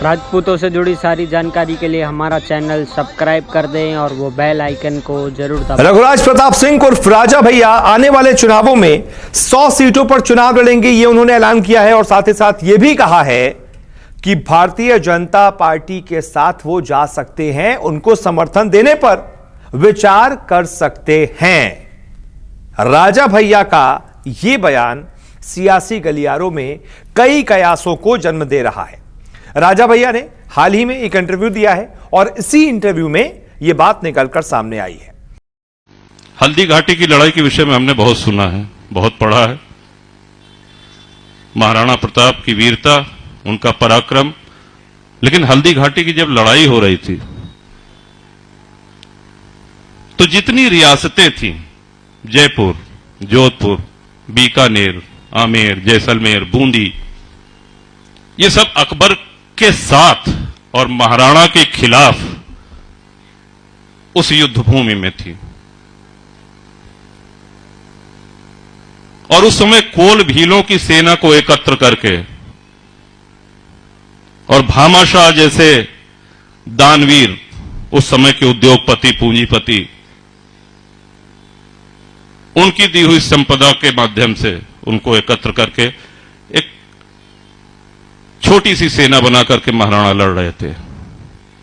राजपूतों से जुड़ी सारी जानकारी के लिए हमारा चैनल सब्सक्राइब कर दें और वो बेल आइकन को जरूर दबाएं। रघुराज प्रताप सिंह उर्फ राजा भैया आने वाले चुनावों में 100 सीटों पर चुनाव लड़ेंगे, ये उन्होंने ऐलान किया है और साथ ही साथ ये भी कहा है कि भारतीय जनता पार्टी के साथ वो जा सकते हैं, उनको समर्थन देने पर विचार कर सकते हैं। राजा भैया का यह बयान सियासी गलियारों में कई कयासों को जन्म दे रहा है। राजा भैया ने हाल ही में एक इंटरव्यू दिया है और इसी इंटरव्यू में यह बात निकलकर सामने आई है। हल्दी घाटी की लड़ाई के विषय में हमने बहुत सुना है, बहुत पढ़ा है। महाराणा प्रताप की वीरता, उनका पराक्रम, लेकिन हल्दी घाटी की जब लड़ाई हो रही थी तो जितनी रियासतें थीं, जयपुर, जोधपुर, बीकानेर, आमेर, जैसलमेर, बूंदी, ये सब अकबर के साथ और महाराणा के खिलाफ उस युद्ध भूमि में थी। और उस समय कोल भीलों की सेना को एकत्र करके और भामाशाह जैसे दानवीर, उस समय के उद्योगपति, पूंजीपति, उनकी दी हुई संपदा के माध्यम से उनको एकत्र करके एक छोटी सी सेना बना करके महाराणा लड़ रहे थे।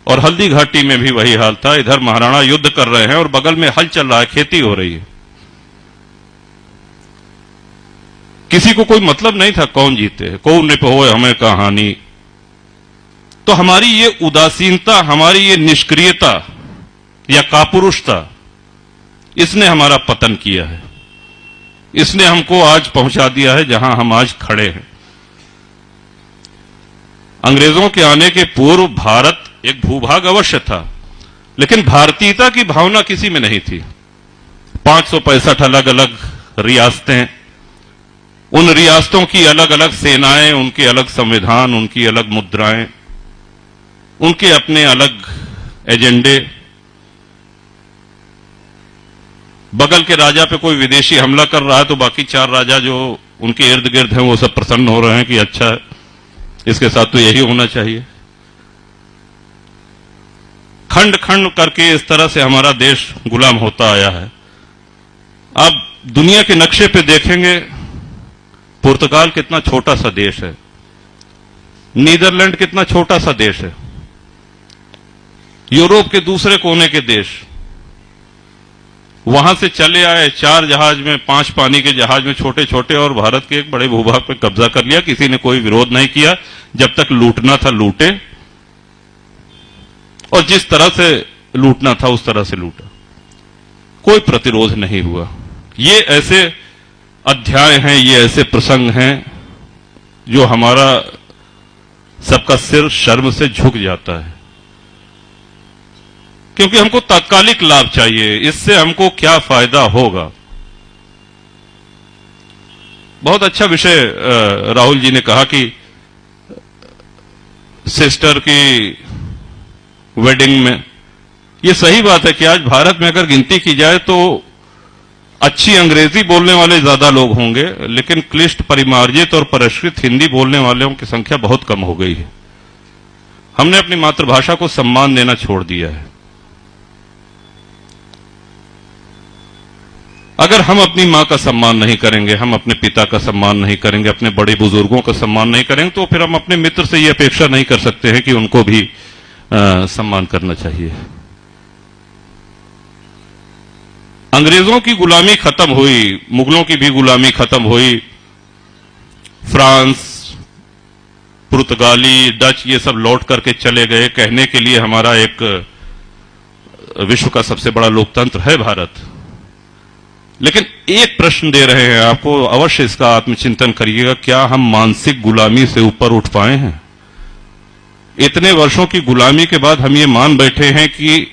और हल्दी घाटी में भी वही हाल था। इधर महाराणा युद्ध कर रहे हैं और बगल में हल चल रहा है, खेती हो रही है। किसी को कोई मतलब नहीं था कौन जीते, कौन ने होए हमें कहानी। तो हमारी ये उदासीनता, हमारी ये निष्क्रियता या कापुरुषता, इसने हमारा पतन किया है। इसने हमको आज पहुंचा दिया है जहां हम आज खड़े हैं। अंग्रेजों के आने के पूर्व भारत एक भूभाग अवश्य था, लेकिन भारतीयता की भावना किसी में नहीं थी। 565 अलग अलग रियासतें, उन रियासतों की अलग अलग सेनाएं, उनके अलग संविधान, उनकी अलग मुद्राएं, उनके अपने अलग एजेंडे। बगल के राजा पे कोई विदेशी हमला कर रहा है तो बाकी 4 राजा जो उनके इर्द गिर्द हैं वो सब प्रसन्न हो रहे हैं कि अच्छा है, इसके साथ तो यही होना चाहिए। खंड खंड करके इस तरह से हमारा देश गुलाम होता आया है। अब दुनिया के नक्शे पे देखेंगे, पुर्तगाल कितना छोटा सा देश है, नीदरलैंड कितना छोटा सा देश है, यूरोप के दूसरे कोने के देश, वहां से चले आए 4 जहाज में, 5 पानी के जहाज में, छोटे छोटे, और भारत के एक बड़े भूभाग पे कब्जा कर लिया। किसी ने कोई विरोध नहीं किया, जब तक लूटना था लूटे, और जिस तरह से लूटना था उस तरह से लूटा, कोई प्रतिरोध नहीं हुआ। ये ऐसे अध्याय हैं, ये ऐसे प्रसंग हैं जो हमारा सबका सिर शर्म से झुक जाता है, क्योंकि हमको तात्कालिक लाभ चाहिए। इससे हमको क्या फायदा होगा। बहुत अच्छा विषय राहुल जी ने कहा कि सिस्टर की वेडिंग में, यह सही बात है कि आज भारत में अगर गिनती की जाए तो अच्छी अंग्रेजी बोलने वाले ज्यादा लोग होंगे, लेकिन क्लिष्ट, परिमार्जित और परिष्कृत हिंदी बोलने वालों की संख्या बहुत कम हो गई है। हमने अपनी मातृभाषा को सम्मान देना छोड़ दिया है। अगर हम अपनी मां का सम्मान नहीं करेंगे, हम अपने पिता का सम्मान नहीं करेंगे, अपने बड़े बुजुर्गों का सम्मान नहीं करेंगे, तो फिर हम अपने मित्र से यह अपेक्षा नहीं कर सकते हैं कि उनको भी सम्मान करना चाहिए। अंग्रेजों की गुलामी खत्म हुई, मुगलों की भी गुलामी खत्म हुई, फ्रांस, पुर्तगाली, डच, ये सब लौट करके चले गए। कहने के लिए हमारा एक विश्व का सबसे बड़ा लोकतंत्र है भारत। लेकिन एक प्रश्न दे रहे हैं आपको, अवश्य इसका आत्मचिंतन करिएगा, क्या हम मानसिक गुलामी से ऊपर उठ पाए हैं? इतने वर्षों की गुलामी के बाद हम ये मान बैठे हैं कि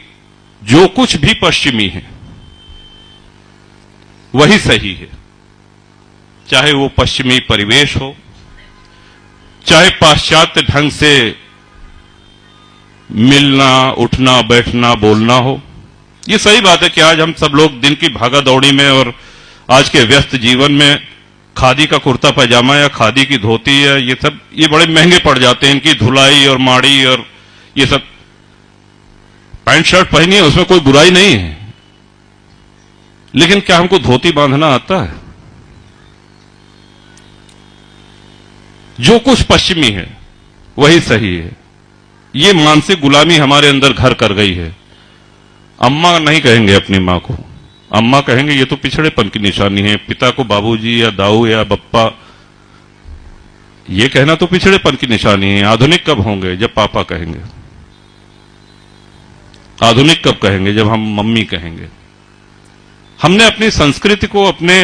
जो कुछ भी पश्चिमी है वही सही है, चाहे वो पश्चिमी परिवेश हो, चाहे पाश्चात्य ढंग से मिलना, उठना, बैठना, बोलना हो। ये सही बात है कि आज हम सब लोग दिन की भागा दौड़ी में और आज के व्यस्त जीवन में खादी का कुर्ता पैजामा या खादी की धोती या ये सब, ये बड़े महंगे पड़ जाते हैं, इनकी धुलाई और माड़ी और ये सब। पैंट शर्ट पहनिए, उसमें कोई बुराई नहीं है, लेकिन क्या हमको धोती बांधना आता है? जो कुछ पश्चिमी है वही सही है। ये मानसिक गुलामी हमारे अंदर घर कर गई है। अम्मा नहीं कहेंगे अपनी मां को, अम्मा कहेंगे ये तो पिछड़ेपन की निशानी है। पिता को बाबूजी या दाऊ या बप्पा ये कहना तो पिछड़ेपन की निशानी है। आधुनिक कब होंगे? जब पापा कहेंगे। आधुनिक कब कहेंगे? जब हम मम्मी कहेंगे। हमने अपनी संस्कृति को, अपने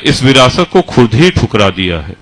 इस विरासत को खुद ही ठुकरा दिया है।